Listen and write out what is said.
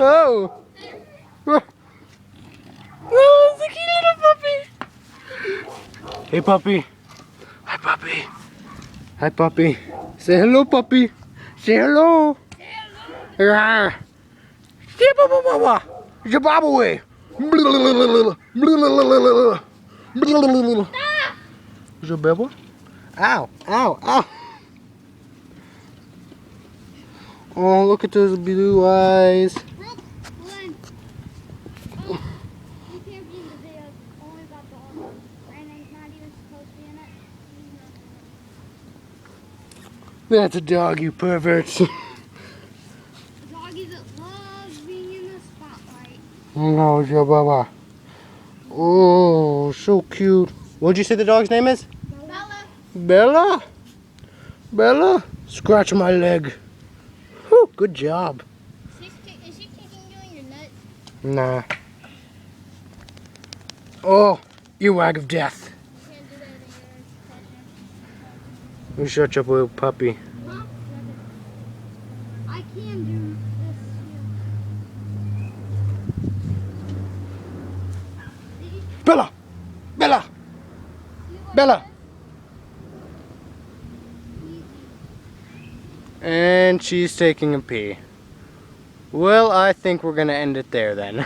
Oh. Oh, it's a cute little puppy. Hey, puppy. Hi, puppy. Hi, puppy. Say hello, puppy. Say hello. Hello. Zimbabwe. Zimbabwe. Ow, ow, ow. Oh, look at those blue eyes. That's a dog, you perverts. Doggy that loves being in the spotlight. No, Jababa. Oh, so cute. What'd you say the dog's name is? Bella. Bella? Bella? Scratch my leg. Whew, good job. Is she kicking you in your nuts? Nah. Oh, earwag of death. You can't do that in your You shut your little puppy. Huh? I can do this. Bella! Bella! Bella! And she's taking a pee. Well, I think we're gonna end it there then.